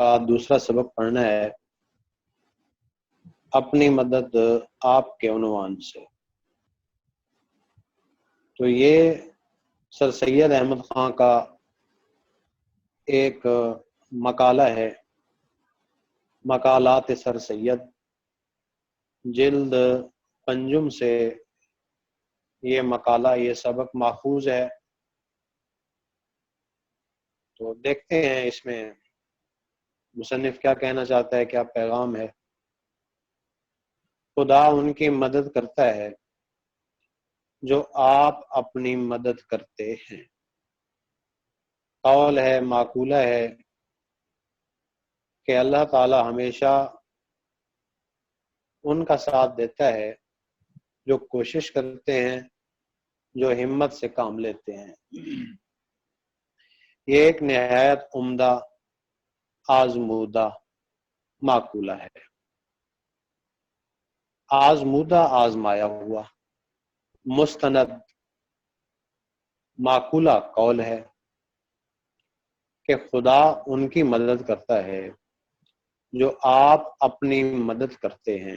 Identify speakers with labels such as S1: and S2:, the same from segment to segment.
S1: کا دوسرا سبق پڑھنا ہے اپنی مدد آپ کے عنوان سے۔ تو یہ سر سید احمد خان کا ایک مقالہ ہے، مقالات سر سید، جلد پنجم سے یہ مقالہ، یہ سبق ماخوذ ہے۔ تو دیکھتے ہیں اس میں مصنف کیا کہنا چاہتا ہے، کیا پیغام ہے۔ خدا ان کی مدد کرتا ہے جو آپ اپنی مدد کرتے ہیں۔ قول ہے، معقولہ ہے کہ اللہ تعالی ہمیشہ ان کا ساتھ دیتا ہے جو کوشش کرتے ہیں، جو ہمت سے کام لیتے ہیں۔ یہ ایک نہایت عمدہ، آزمودہ معقولہ ہے، آزمودہ، آزمایا ہوا، مستند معقولہ قول ہے کہ خدا ان کی مدد کرتا ہے جو آپ اپنی مدد کرتے ہیں۔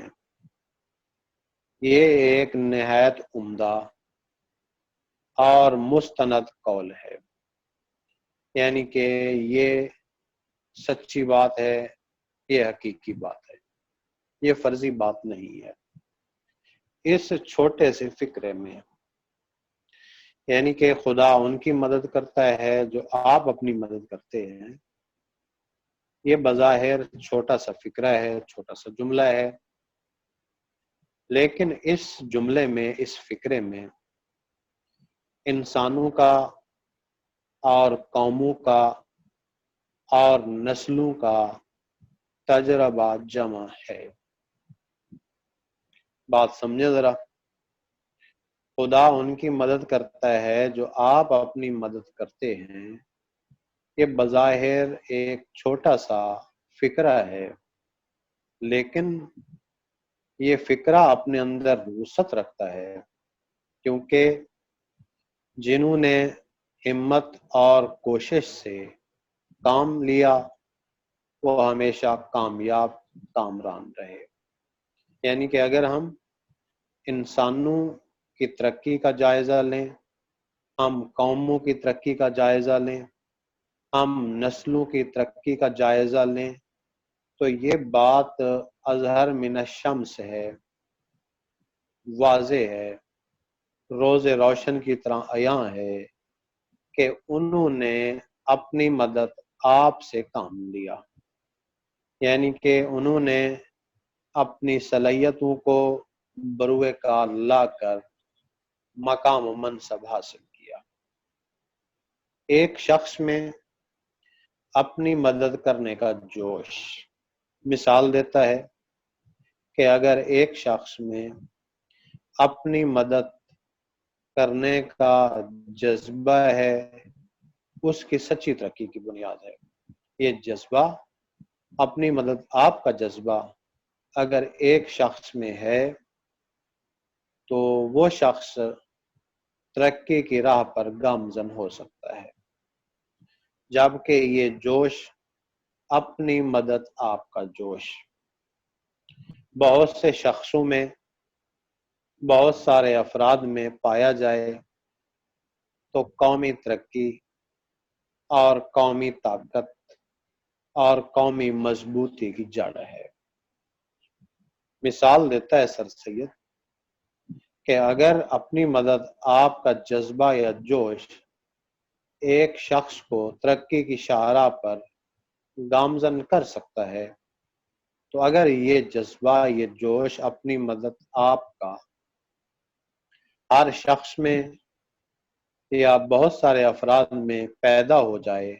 S1: یہ ایک نہایت عمدہ اور مستند قول ہے، یعنی کہ یہ سچی بات ہے، یہ حقیقی بات ہے، یہ فرضی بات نہیں ہے۔ اس چھوٹے سے فکرے میں یعنی کہ خدا ان کی مدد کرتا ہے جو آپ اپنی مدد کرتے ہیں، یہ بظاہر چھوٹا سا فکرہ ہے، چھوٹا سا جملہ ہے، لیکن اس جملے میں، اس فکرے میں انسانوں کا اور قوموں کا اور نسلوں کا تجربہ جمع ہے۔ بات سمجھے ذرا، خدا ان کی مدد کرتا ہے جو آپ اپنی مدد کرتے ہیں، یہ بظاہر ایک چھوٹا سا فکرہ ہے، لیکن یہ فکرہ اپنے اندر وسعت رکھتا ہے، کیونکہ جنہوں نے ہمت اور کوشش سے کام لیا وہ ہمیشہ کامیاب کامران رہے۔ یعنی کہ اگر ہم انسانوں کی ترقی کا جائزہ لیں، ہم قوموں کی ترقی کا جائزہ لیں، ہم نسلوں کی ترقی کا جائزہ لیں، تو یہ بات اظہر من الشمس ہے، واضح ہے، روز روشن کی طرح عیاں ہے کہ انہوں نے اپنی مدد آپ سے کام لیا، یعنی کہ انہوں نے اپنی صلاحیتوں کو بروئے کار لا کر مقام و منصب حاصل کیا۔ ایک شخص میں اپنی مدد کرنے کا جوش مثال دیتا ہے کہ اگر ایک شخص میں اپنی مدد کرنے کا جذبہ ہے، اس کی سچی ترقی کی بنیاد ہے۔ یہ جذبہ، اپنی مدد آپ کا جذبہ اگر ایک شخص میں ہے تو وہ شخص ترقی کی راہ پر گامزن ہو سکتا ہے، جبکہ یہ جوش، اپنی مدد آپ کا جوش، بہت سے شخصوں میں، بہت سارے افراد میں پایا جائے تو قومی ترقی اور قومی طاقت اور قومی مضبوطی کی جڑ ہے۔ مثال دیتا ہے سر سید کہ اگر اپنی مدد آپ کا جذبہ یا جوش ایک شخص کو ترقی کی شاہراہ پر گامزن کر سکتا ہے، تو اگر یہ جذبہ، یہ جوش، اپنی مدد آپ کا ہر شخص میں یا بہت سارے افراد میں پیدا ہو جائے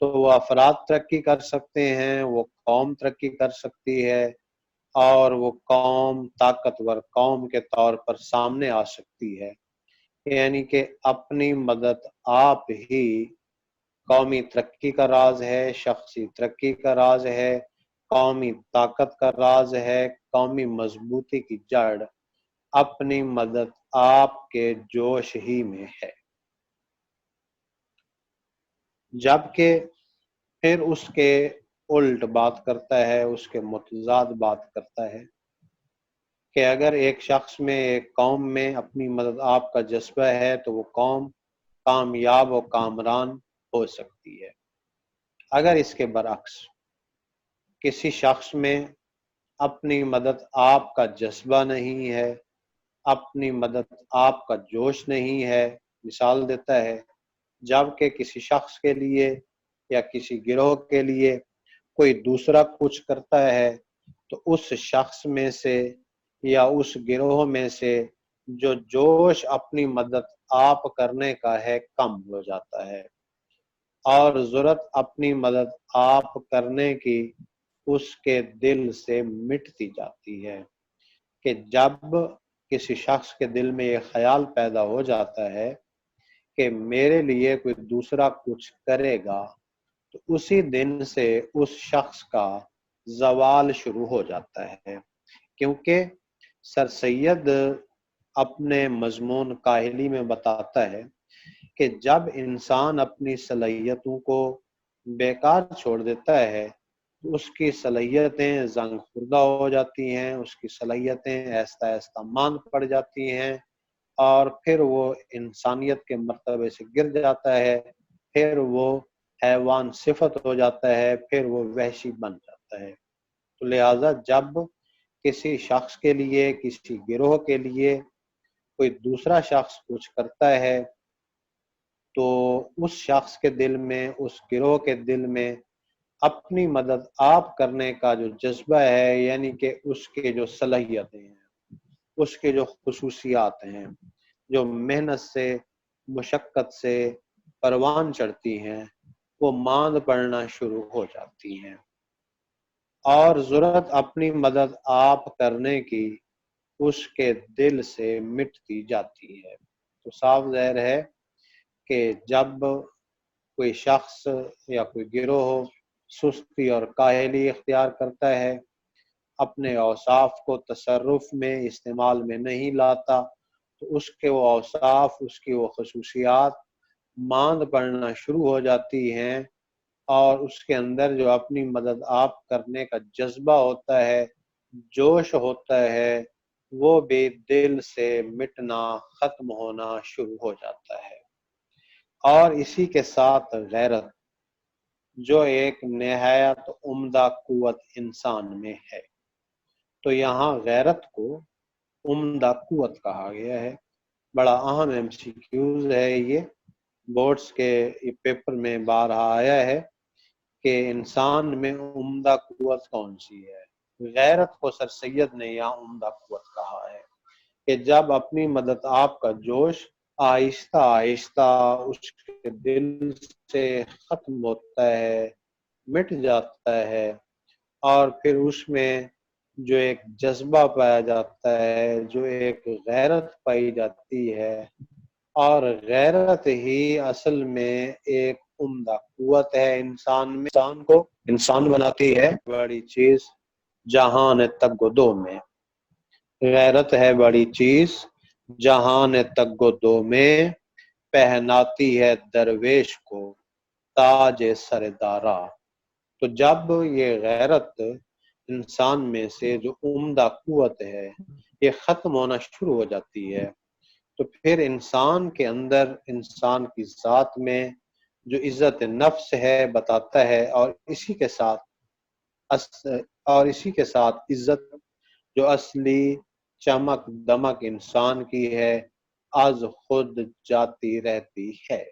S1: تو وہ افراد ترقی کر سکتے ہیں، وہ قوم ترقی کر سکتی ہے، اور وہ قوم طاقتور قوم کے طور پر سامنے آ سکتی ہے۔ یعنی کہ اپنی مدد آپ ہی قومی ترقی کا راز ہے، شخصی ترقی کا راز ہے، قومی طاقت کا راز ہے، قومی مضبوطی کی جڑ اپنی مدد آپ کے جوش ہی میں ہے۔ جبکہ پھر اس کے الٹ بات کرتا ہے، اس کے متضاد بات کرتا ہے کہ اگر ایک شخص میں، ایک قوم میں اپنی مدد آپ کا جذبہ ہے تو وہ قوم کامیاب و کامران ہو سکتی ہے۔ اگر اس کے برعکس کسی شخص میں اپنی مدد آپ کا جذبہ نہیں ہے، اپنی مدد آپ کا جوش نہیں ہے، مثال دیتا ہے جبکہ کسی شخص کے لیے یا کسی گروہ کے لیے کوئی دوسرا کچھ کرتا ہے تو اس شخص میں سے یا اس گروہ میں سے جو جوش اپنی مدد آپ کرنے کا ہے کم ہو جاتا ہے، اور ضرورت اپنی مدد آپ کرنے کی اس کے دل سے مٹتی جاتی ہے کہ جب کسی شخص کے دل میں یہ خیال پیدا ہو جاتا ہے کہ میرے لیے کوئی دوسرا کچھ کرے گا تو اسی دن سے اس شخص کا زوال شروع ہو جاتا ہے، کیونکہ سر سید اپنے مضمون کاہلی میں بتاتا ہے کہ جب انسان اپنی صلاحیتوں کو بیکار چھوڑ دیتا ہے تو اس کی صلاحیتیں زنگ خوردہ ہو جاتی ہیں، اس کی صلاحیتیں آہستہ آہستہ ماند پڑ جاتی ہیں، اور پھر وہ انسانیت کے مرتبے سے گر جاتا ہے، پھر وہ حیوان صفت ہو جاتا ہے، پھر وہ وحشی بن جاتا ہے۔ تو لہٰذا جب کسی شخص کے لیے، کسی گروہ کے لیے کوئی دوسرا شخص کچھ کرتا ہے تو اس شخص کے دل میں، اس گروہ کے دل میں اپنی مدد آپ کرنے کا جو جذبہ ہے، یعنی کہ اس کے جو صلاحیتیں ہیں، اس کے جو خصوصیات ہیں، جو محنت سے، مشقت سے پروان چڑھتی ہیں، وہ ماند پڑنا شروع ہو جاتی ہیں، اور ضرورت اپنی مدد آپ کرنے کی اس کے دل سے مٹتی جاتی ہے۔ تو صاف ظاہر ہے کہ جب کوئی شخص یا کوئی گروہ سستی اور کاہلی اختیار کرتا ہے، اپنے اوصاف کو تصرف میں، استعمال میں نہیں لاتا، تو اس کے وہ اوصاف، اس کی وہ خصوصیات ماند پڑنا شروع ہو جاتی ہیں، اور اس کے اندر جو اپنی مدد آپ کرنے کا جذبہ ہوتا ہے، جوش ہوتا ہے، وہ بھی دل سے مٹنا، ختم ہونا شروع ہو جاتا ہے۔ اور اسی کے ساتھ غیرت، جو ایک نہایت عمدہ قوت انسان میں ہے۔ تو یہاں غیرت کو عمدہ قوت کہا گیا ہے۔ بڑا اہم MCQs ہے یہ، بورڈز کے پیپر میں بارہا آیا ہے کہ انسان میں عمدہ قوت کون سی ہے۔ غیرت کو سر سید نے یہاں عمدہ قوت کہا ہے کہ جب اپنی مدد آپ کا جوش آہستہ آہستہ اس کے دل سے ختم ہوتا ہے، مٹ جاتا ہے، اور پھر اس میں جو ایک جذبہ پایا جاتا ہے، جو ایک غیرت پائی جاتی ہے، اور غیرت ہی اصل میں ایک عمدہ قوت ہے انسان میں، انسان کو انسان بناتی ہے۔ بڑی چیز جہان تگ و دو میں، غیرت ہے بڑی چیز جہان تگ و دو میں، پہناتی ہے درویش کو تاج سر دارا۔ تو جب یہ غیرت انسان میں سے جو عمدہ قوت ہے یہ ختم ہونا شروع ہو جاتی ہے، تو پھر انسان کے اندر، انسان کی ذات میں جو عزت نفس ہے بتاتا ہے، اور اسی کے ساتھ عزت جو اصلی چمک دمک انسان کی ہے از خود جاتی رہتی ہے،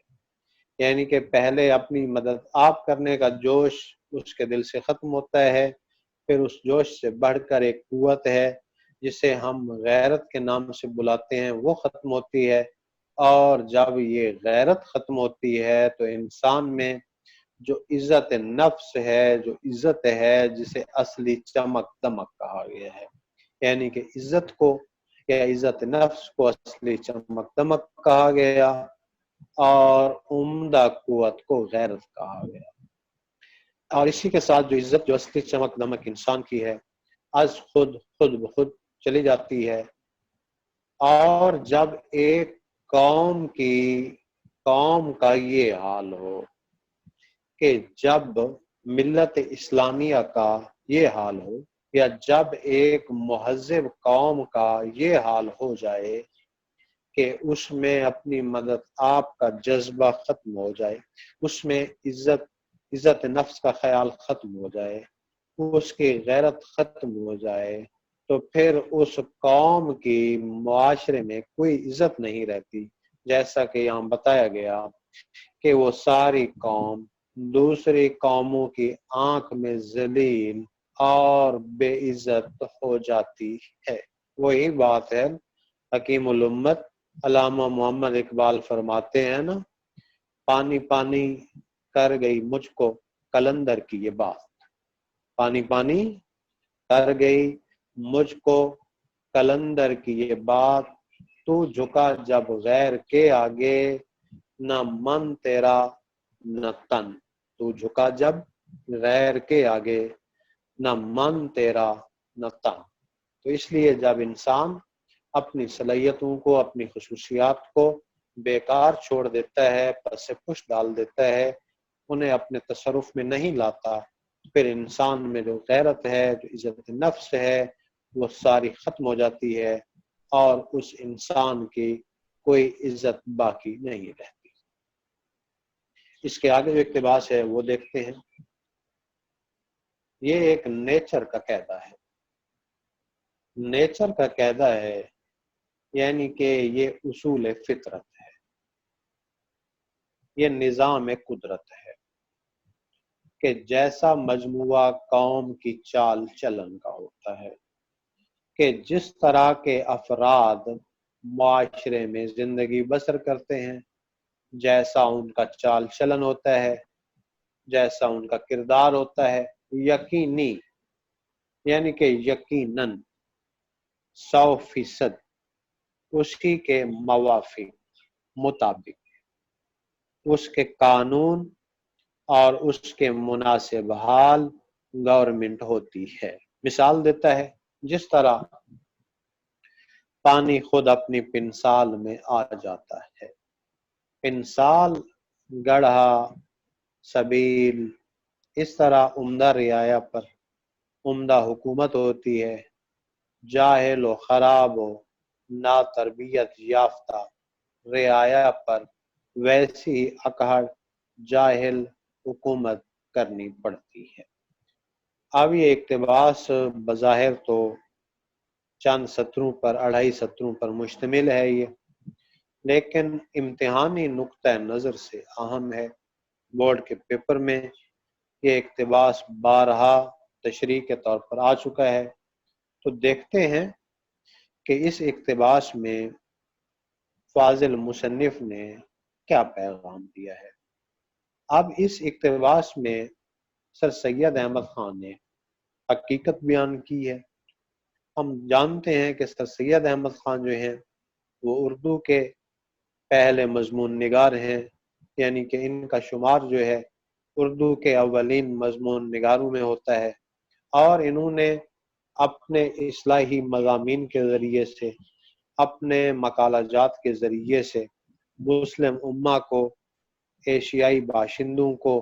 S1: یعنی کہ پہلے اپنی مدد آپ کرنے کا جوش اس کے دل سے ختم ہوتا ہے، پھر اس جوش سے بڑھ کر ایک قوت ہے جسے ہم غیرت کے نام سے بلاتے ہیں، وہ ختم ہوتی ہے، اور جب یہ غیرت ختم ہوتی ہے تو انسان میں جو عزت نفس ہے، جو عزت ہے جسے اصلی چمک دمک کہا گیا ہے، یعنی کہ عزت کو یا عزت نفس کو اصلی چمک دمک کہا گیا، اور عمدہ قوت کو غیرت کہا گیا۔ اور اسی کے ساتھ جو عزت، جو اصلی چمک دمک انسان کی ہے، از خود بخود چلی جاتی ہے، اور جب ایک قوم کا یہ حال ہو کہ جب ملت اسلامیہ کا یہ حال ہو، یا جب ایک مہذب قوم کا یہ حال ہو جائے کہ اس میں اپنی مدد آپ کا جذبہ ختم ہو جائے، اس میں عزت نفس کا خیال ختم ہو جائے، اس کی غیرت ختم ہو جائے، تو پھر اس قوم کی معاشرے میں کوئی عزت نہیں رہتی۔ جیسا کہ یہاں بتایا گیا کہ وہ ساری قوم دوسری قوموں کی آنکھ میں ذلیل اور بے عزت ہو جاتی ہے۔ وہی بات ہے، حکیم الامت علامہ محمد اقبال فرماتے ہیں نا، پانی پانی کر گئی مجھ کو قلندر کی یہ بات، پانی پانی کر گئی مجھ کو قلندر کی یہ بات، تو جھکا جب غیر کے آگے، نہ من تیرا نہ تن، تو جھکا جب غیر کے آگے، نہ من تیرا نہ تن۔ تو اس لیے جب انسان اپنی صلاحیتوں کو، اپنی خصوصیات کو بیکار چھوڑ دیتا ہے، پس پش ڈال دیتا ہے، انہیں اپنے تصرف میں نہیں لاتا، پھر انسان میں جو غیرت ہے، جو عزت نفس ہے، وہ ساری ختم ہو جاتی ہے، اور اس انسان کی کوئی عزت باقی نہیں رہتی۔ اس کے آگے جو اقتباس ہے وہ دیکھتے ہیں۔ یہ ایک نیچر کا قاعدہ ہے، نیچر کا قاعدہ ہے، یعنی کہ یہ اصول فطرت ہے، یہ نظام قدرت ہے کہ جیسا مجموعہ قوم کی چال چلن کا ہوتا ہے، کہ جس طرح کے افراد معاشرے میں زندگی بسر کرتے ہیں، جیسا ان کا چال چلن ہوتا ہے، جیسا ان کا کردار ہوتا ہے، یقینی یعنی کہ یقیناً 100% اسی کے موافق، مطابق اس کے قانون اور اس کے مناسب حال گورنمنٹ ہوتی ہے۔ مثال دیتا ہے، جس طرح پانی خود اپنی پنسال میں آ جاتا ہے، پنسال، گڑھا، سبیل، اس طرح عمدہ رعایا پر عمدہ حکومت ہوتی ہے، جاہل و خراب و نا تربیت یافتہ رعایا پر ویسی ہی اکہڑ جاہل حکومت کرنی پڑتی ہے۔ اب یہ اقتباس بظاہر تو چند سطروں پر، 2.5 سطروں پر مشتمل ہے یہ، لیکن امتحانی نقطہ نظر سے اہم ہے۔ بورڈ کے پیپر میں یہ اقتباس بارہا تشریح کے طور پر آ چکا ہے، تو دیکھتے ہیں کہ اس اقتباس میں فاضل مصنف نے کیا پیغام دیا ہے۔ اب اس اقتباس میں سر سید احمد خان نے حقیقت بیان کی ہے۔ ہم جانتے ہیں کہ سر سید احمد خان جو ہیں وہ اردو کے پہلے مضمون نگار ہیں، یعنی کہ ان کا شمار جو ہے اردو کے اولین مضمون نگاروں میں ہوتا ہے، اور انہوں نے اپنے اصلاحی مضامین کے ذریعے سے، اپنے مقالہ جات کے ذریعے سے مسلم امہ کو، ایشیائی باشندوں کو،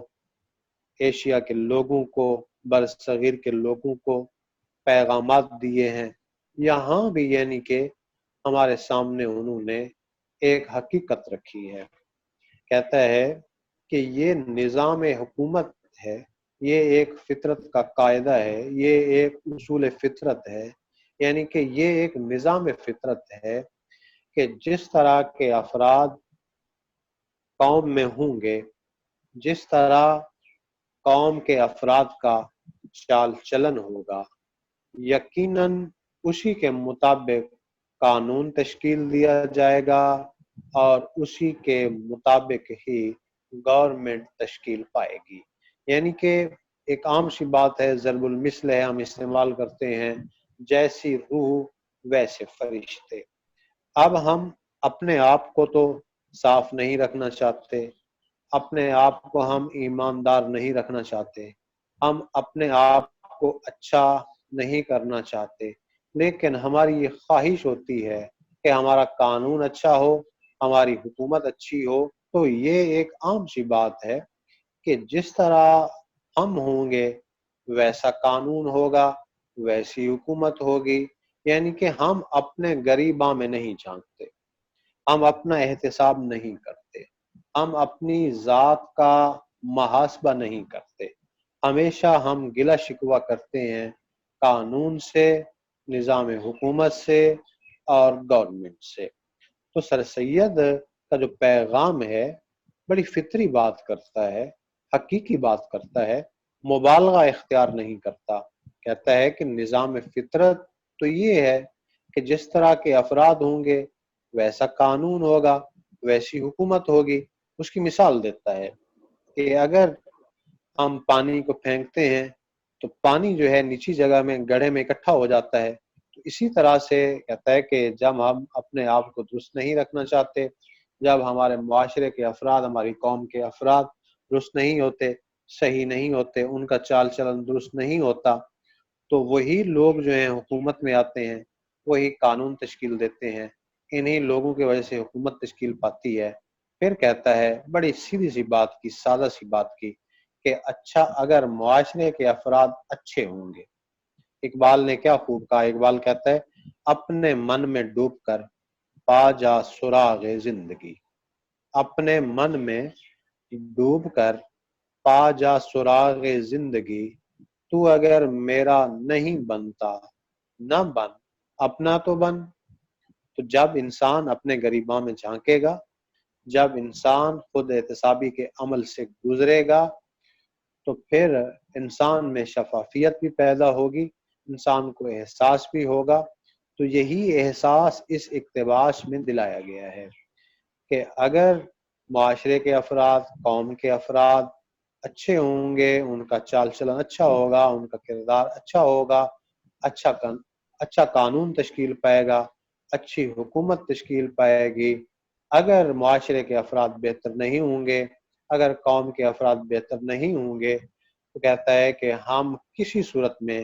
S1: ایشیا کے لوگوں کو، برصغیر کے لوگوں کو پیغامات دیے ہیں۔ یہاں بھی یعنی کہ ہمارے سامنے انہوں نے ایک حقیقت رکھی ہے، کہتا ہے کہ یہ نظام حکومت ہے، یہ ایک فطرت کا قاعدہ ہے، یہ ایک اصول فطرت ہے، یعنی کہ یہ ایک نظام فطرت ہے کہ جس طرح کے افراد قوم میں ہوں گے، جس طرح قوم کے افراد کا چال چلن ہوگا، یقیناً اسی کے مطابق قانون تشکیل دیا جائے گا، اور اسی کے مطابق ہی گورنمنٹ تشکیل پائے گی۔ یعنی کہ ایک عام سی بات ہے، ضرب المثل ہے، ہم استعمال کرتے ہیں، جیسی روح ویسے فرشتے۔ اب ہم اپنے آپ کو تو صاف نہیں رکھنا چاہتے، اپنے آپ کو ہم ایماندار نہیں رکھنا چاہتے، ہم اپنے آپ کو اچھا نہیں کرنا چاہتے، لیکن ہماری یہ خواہش ہوتی ہے کہ ہمارا قانون اچھا ہو، ہماری حکومت اچھی ہو۔ تو یہ ایک عام سی بات ہے کہ جس طرح ہم ہوں گے ویسا قانون ہوگا، ویسی حکومت ہوگی. یعنی کہ ہم اپنے گریباں میں نہیں جھانکتے، ہم اپنا احتساب نہیں کرتے، ہم اپنی ذات کا محاسبہ نہیں کرتے. ہمیشہ ہم گلہ شکوہ کرتے ہیں قانون سے، نظام حکومت سے اور گورنمنٹ سے. تو سر سید کا جو پیغام ہے بڑی فطری بات کرتا ہے، حقیقی بات کرتا ہے، مبالغہ اختیار نہیں کرتا. کہتا ہے کہ نظام فطرت تو یہ ہے کہ جس طرح کے افراد ہوں گے ویسا قانون ہوگا، ویسی حکومت ہوگی. اس کی مثال دیتا ہے کہ اگر ہم پانی کو پھینکتے ہیں تو پانی جو ہے نیچی جگہ میں گڑھے میں اکٹھا ہو جاتا ہے. تو اسی طرح سے کہتا ہے کہ جب ہم اپنے آپ کو درست نہیں رکھنا چاہتے، جب ہمارے معاشرے کے افراد، ہماری قوم کے افراد درست نہیں ہوتے، صحیح نہیں ہوتے، ان کا چال چلن درست نہیں ہوتا، تو وہی لوگ جو ہیں حکومت میں آتے ہیں، وہی قانون تشکیل دیتے ہیں. انہی لوگوں کی وجہ سے حکومت تشکیل پاتی ہے. پھر کہتا ہے بڑی سیدھی سی بات کی، سادہ سی بات کی، کہ اچھا اگر معاشرے کے افراد اچھے ہوں گے. اقبال نے کیا خوب کہا، اقبال کہتا ہے اپنے من میں ڈوب کر پا جا سراغ زندگی. اپنے من میں ڈوب کر پا جا سراغ زندگی، تو اگر میرا نہیں بنتا نہ بن، اپنا تو بن. تو جب انسان اپنے گریباں میں جھانکے گا، جب انسان خود احتسابی کے عمل سے گزرے گا، تو پھر انسان میں شفافیت بھی پیدا ہوگی، انسان کو احساس بھی ہوگا. تو یہی احساس اس اقتباس میں دلایا گیا ہے کہ اگر معاشرے کے افراد، قوم کے افراد اچھے ہوں گے، ان کا چال چلن اچھا ہوگا، ان کا کردار اچھا ہوگا، اچھا قانون تشکیل پائے گا، اچھی حکومت تشکیل پائے گی. اگر معاشرے کے افراد بہتر نہیں ہوں گے، اگر قوم کے افراد بہتر نہیں ہوں گے، تو کہتا ہے کہ ہم کسی صورت میں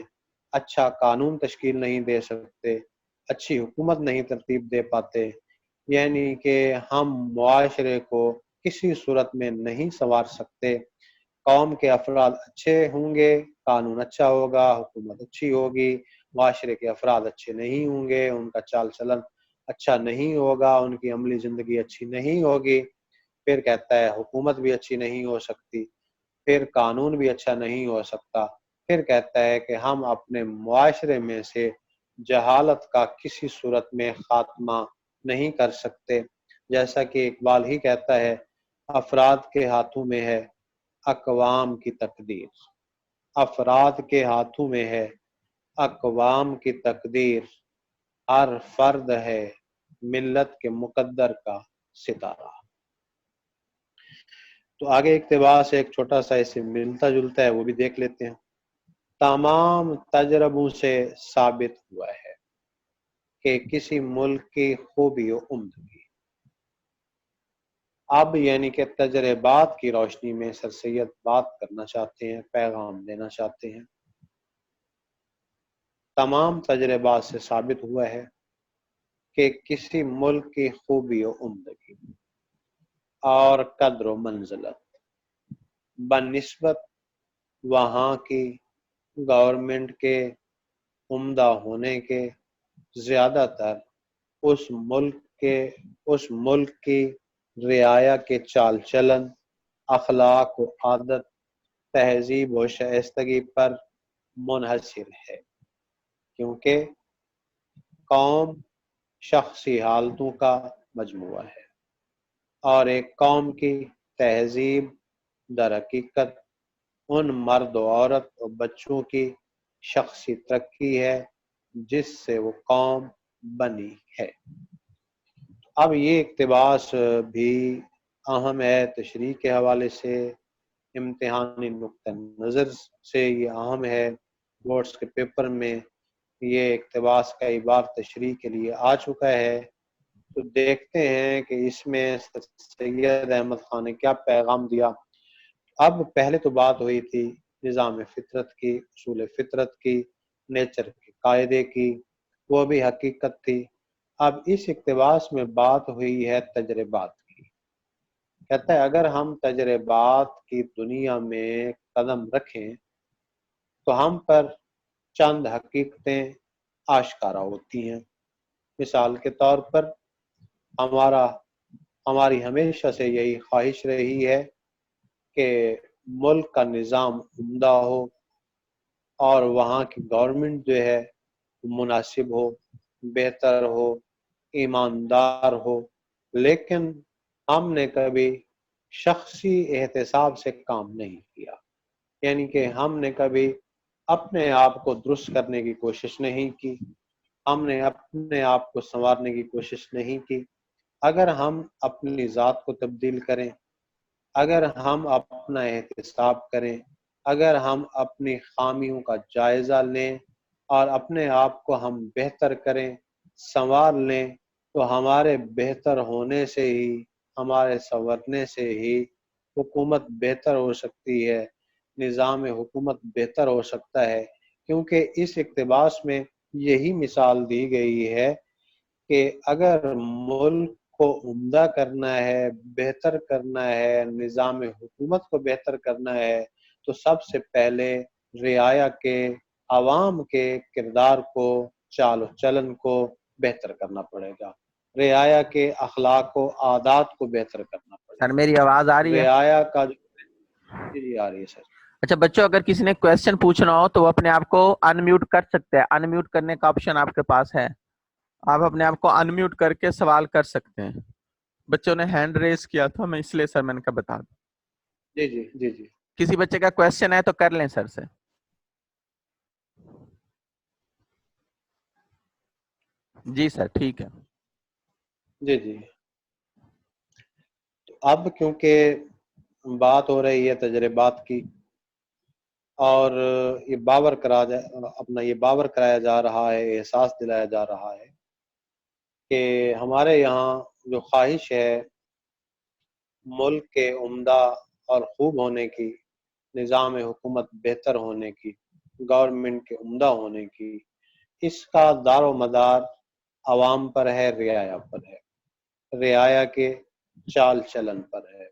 S1: اچھا قانون تشکیل نہیں دے سکتے، اچھی حکومت نہیں ترتیب دے پاتے. یعنی کہ ہم معاشرے کو کسی صورت میں نہیں سنوار سکتے. قوم کے افراد اچھے ہوں گے، قانون اچھا ہوگا، حکومت اچھی ہوگی. معاشرے کے افراد اچھے نہیں ہوں گے، ان کا چال چلن اچھا نہیں ہوگا، ان کی عملی زندگی اچھی نہیں ہوگی. پھر کہتا ہے حکومت بھی اچھی نہیں ہو سکتی، پھر قانون بھی اچھا نہیں ہو سکتا. پھر کہتا ہے کہ ہم اپنے معاشرے میں سے جہالت کا کسی صورت میں خاتمہ نہیں کر سکتے. جیسا کہ اقبال ہی کہتا ہے افراد کے ہاتھوں میں ہے اقوام کی تقدیر. افراد کے ہاتھوں میں ہے اقوام کی تقدیر. ہر فرد ہے ملت کے مقدر کا ستارہ. تو آگے اقتباس ایک چھوٹا سا اسے ملتا جلتا ہے، وہ بھی دیکھ لیتے ہیں. تمام تجربوں سے ثابت ہوا ہے کہ کسی ملک کی خوبی و عمدگی. اب یعنی کہ تجربات کی روشنی میں سر سید بات کرنا چاہتے ہیں، پیغام دینا چاہتے ہیں. تمام تجربات سے ثابت ہوا ہے کہ کسی ملک کی خوبی و عمدگی اور قدر و منزلت بنسبت وہاں کی گورنمنٹ کے عمدہ ہونے کے زیادہ تر اس ملک کی رعایا کے چال چلن، اخلاق و عادت، تہذیب و شائستگی پر منحصر ہے. کیونکہ قوم شخصی حالتوں کا مجموعہ ہے اور ایک قوم کی تہذیب در حقیقت ان مرد و عورت اور بچوں کی شخصی ترقی ہے جس سے وہ قوم بنی ہے. اب یہ اقتباس بھی اہم ہے تشریح کے حوالے سے، امتحانی نقطہ نظر سے یہ اہم ہے. بورڈز کے پیپر میں یہ اقتباس کئی بار تشریح کے لیے آ چکا ہے. تو دیکھتے ہیں کہ اس میں سید احمد خان نے کیا پیغام دیا. اب پہلے تو بات ہوئی تھی نظام فطرت کی، اصول فطرت کی، نیچر کے قاعدے کی، وہ بھی حقیقت تھی. اب اس اقتباس میں بات ہوئی ہے تجربات کی. کہتا ہے اگر ہم تجربات کی دنیا میں قدم رکھیں تو ہم پر چند حقیقتیں آشکارا ہوتی ہیں۔ مثال کے طور پر ہماری ہمیشہ سے یہی خواہش رہی ہے کہ ملک کا نظام عمدہ ہو اور وہاں کی گورنمنٹ جو ہے مناسب ہو، بہتر ہو، ایماندار ہو، لیکن ہم نے کبھی شخصی احتساب سے کام نہیں کیا، یعنی کہ ہم نے کبھی اپنے آپ کو درست کرنے کی کوشش نہیں کی، ہم نے اپنے آپ کو سنوارنے کی کوشش نہیں کی۔ اگر ہم اپنی ذات کو تبدیل کریں، اگر ہم اپنا احتساب کریں، اگر ہم اپنی خامیوں کا جائزہ لیں اور اپنے آپ کو ہم بہتر کریں، سنوار لیں، تو ہمارے بہتر ہونے سے ہی، ہمارے سنورنے سے ہی حکومت بہتر ہو سکتی ہے، نظام حکومت بہتر ہو سکتا ہے۔ کیونکہ اس اقتباس میں یہی مثال دی گئی ہے کہ اگر ملک کو عمدہ کرنا ہے، بہتر کرنا ہے، نظام حکومت کو بہتر کرنا ہے، تو سب سے پہلے رعایا کے، عوام کے کردار کو، چال و چلن کو بہتر کرنا پڑے گا، رعایا کے اخلاق و عادات کو بہتر کرنا پڑے
S2: سر
S1: گا۔
S2: میری آواز آ رہی ہے؟
S1: رعایا کا جو جی آ رہی ہے سر۔
S2: اچھا بچوں، اگر کسی نے کویشچن پوچھنا ہو تو وہ اپنے آپ کو ان میوٹ کر سکتے ہیں، ان میوٹ کرنے کا آپشن آپ کے پاس ہے، آپ اپنے آپ کو ان میوٹ کر کے سوال کر سکتے ہیں۔ بچوں نے ہینڈ ریز کیا تھا، میں اس لیے سر میں نے کہا بتا دوں۔
S1: جی جی جی جی
S2: کسی بچے کا کویشچن ہے تو کر لیں سر سے۔ جی سر ٹھیک ہے۔
S1: جی جی تو اب کیونکہ بات ہو رہی ہے تجربات کی، اور یہ باور کرایا جا رہا ہے، احساس دلایا جا رہا ہے کہ ہمارے یہاں جو خواہش ہے ملک کے عمدہ اور خوب ہونے کی، نظام حکومت بہتر ہونے کی، گورنمنٹ کے عمدہ ہونے کی، اس کا دار و مدار عوام پر ہے، رعایا پر ہے، رعایا کے چال چلن پر ہے،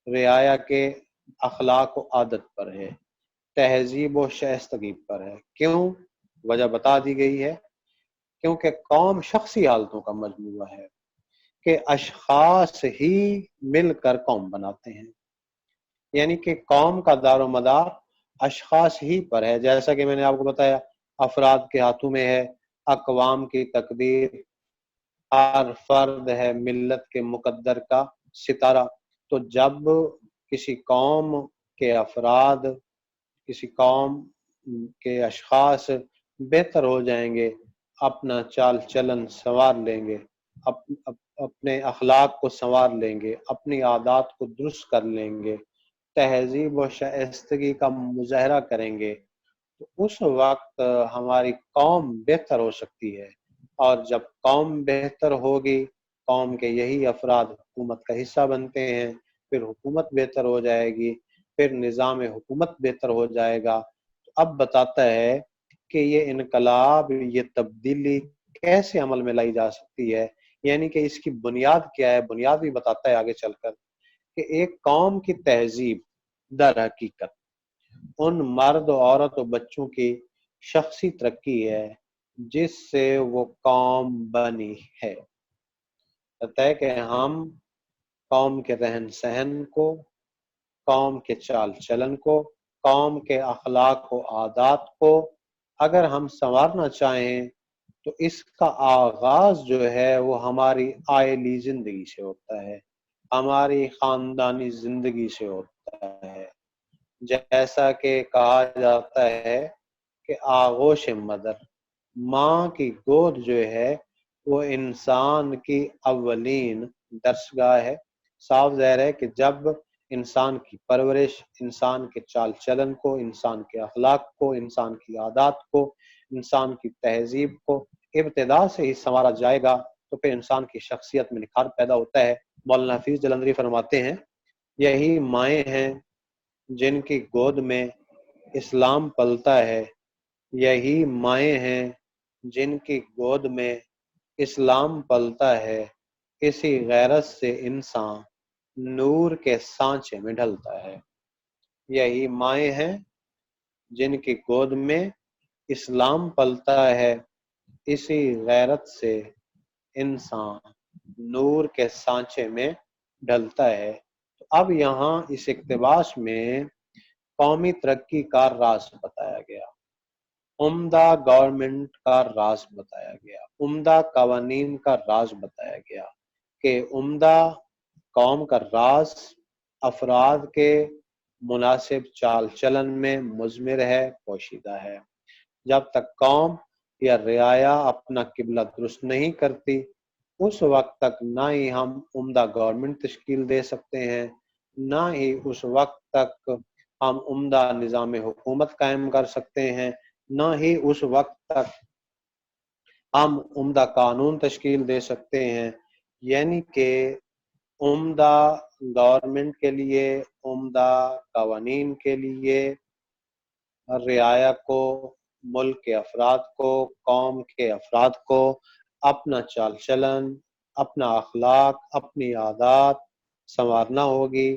S1: رعایا کے اخلاق و عادت پر ہے، تہذیب و شائستگی پر ہے۔ کیوں؟ وجہ بتا دی گئی ہے، کیونکہ قوم شخصی حالتوں کا مجموعہ ہے، کہ اشخاص ہی مل کر قوم بناتے ہیں، یعنی کہ قوم کا دار و مدار اشخاص ہی پر ہے۔ جیسا کہ میں نے آپ کو بتایا، افراد کے ہاتھوں میں ہے، اقوام کی تقدیر، ہر فرد ہے ملت کے مقدر کا ستارہ۔ تو جب کسی قوم کے افراد، کسی قوم کے اشخاص بہتر ہو جائیں گے، اپنا چال چلن سنوار لیں گے، اپنے اخلاق کو سنوار لیں گے، اپنی عادات کو درست کر لیں گے، تہذیب و شائستگی کا مظاہرہ کریں گے، تو اس وقت ہماری قوم بہتر ہو سکتی ہے۔ اور جب قوم بہتر ہوگی، قوم کے یہی افراد حکومت کا حصہ بنتے ہیں، پھر حکومت بہتر ہو جائے گی، پھر نظام حکومت بہتر ہو جائے گا۔ تو اب بتاتا ہے کہ یہ انقلاب، یہ تبدیلی کیسے عمل میں لائی جا سکتی ہے، یعنی کہ اس کی بنیاد کیا ہے۔ بنیاد بھی بتاتا ہے آگے چل کر کہ ایک قوم کی تہذیب در حقیقت ان مرد و عورت و بچوں کی شخصی ترقی ہے جس سے وہ قوم بنی ہے۔ کہتا ہے کہ ہم قوم کے رہن سہن کو، قوم کے چال چلن کو، قوم کے اخلاق و عادات کو اگر ہم سنوارنا چاہیں تو اس کا آغاز جو ہے وہ ہماری عائلی زندگی سے ہوتا ہے، ہماری خاندانی زندگی سے ہوتا ہے۔ جیسا کہ کہا جاتا ہے کہ آغوش مدر، ماں کی گود جو ہے وہ انسان کی اولین درسگاہ ہے۔ صاف ظاہر ہے کہ جب انسان کی پرورش، انسان کے چال چلن کو، انسان کے اخلاق کو، انسان کی عادات کو، انسان کی تہذیب کو ابتدا سے ہی سنوارا جائے گا تو پھر انسان کی شخصیت میں نکھار پیدا ہوتا ہے۔ مولانا حفیظ جلندھری فرماتے ہیں، یہی مائیں ہیں جن کی گود میں اسلام پلتا ہے، یہی مائیں ہیں جن کی گود میں اسلام پلتا ہے، اسی غیرت سے انسان نور کے سانچے میں ڈھلتا ہے۔ یہی مائیں ہیں جن کی گود میں اسلام پلتا ہے، اسی غیرت سے انسان نور کے سانچے میں ڈھلتا ہے۔ تو اب یہاں اس اقتباس میں قومی ترقی کا راز بتایا گیا، عمدہ گورنمنٹ کا راز بتایا گیا، عمدہ قوانین کا راز بتایا گیا کہ عمدہ قوم کا راز افراد کے مناسب چال چلن میں مضمر ہے، پوشیدہ ہے۔ جب تک قوم یا رعایا اپنا قبلہ درست نہیں کرتی، اس وقت تک نہ ہی ہم عمدہ گورنمنٹ تشکیل دے سکتے ہیں، نہ ہی اس وقت تک ہم عمدہ نظام حکومت قائم کر سکتے ہیں، نہ ہی اس وقت تک ہم عمدہ قانون تشکیل دے سکتے ہیں۔ یعنی کہ عمدہ گورنمنٹ کے لیے، عمدہ قوانین کے لیے رعایا کو، ملک کے افراد کو، قوم کے افراد کو اپنا چال چلن، اپنا اخلاق، اپنی عادات سنوارنا ہوگی،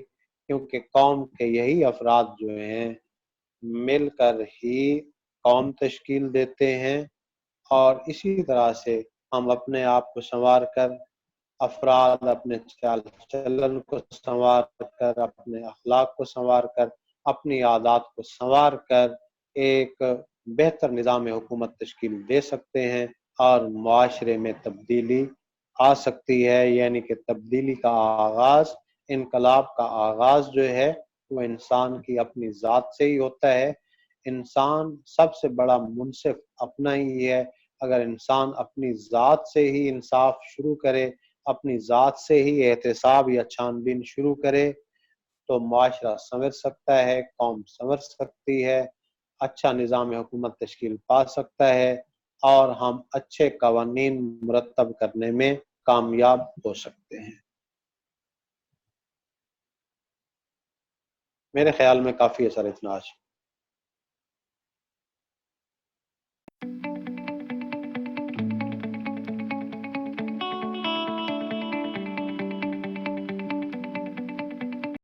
S1: کیونکہ قوم کے یہی افراد جو ہیں مل کر ہی قوم تشکیل دیتے ہیں، اور اسی طرح سے ہم اپنے آپ کو سنوار کر، افراد اپنے چال چلن کو سنوار کر، اپنے اخلاق کو سنوار کر، اپنی عادات کو سنوار کر ایک بہتر نظام حکومت تشکیل دے سکتے ہیں، اور معاشرے میں تبدیلی آ سکتی ہے۔ یعنی کہ تبدیلی کا آغاز، انقلاب کا آغاز جو ہے وہ انسان کی اپنی ذات سے ہی ہوتا ہے۔ انسان سب سے بڑا منصف اپنا ہی ہے۔ اگر انسان اپنی ذات سے ہی انصاف شروع کرے، اپنی ذات سے ہی احتساب یا چھان بین شروع کرے، تو معاشرہ سنور سکتا ہے، قوم سنور سکتی ہے، اچھا نظام حکومت تشکیل پا سکتا ہے، اور ہم اچھے قوانین مرتب کرنے میں کامیاب ہو سکتے ہیں۔ میرے خیال میں کافی ہے سر اتنا آج۔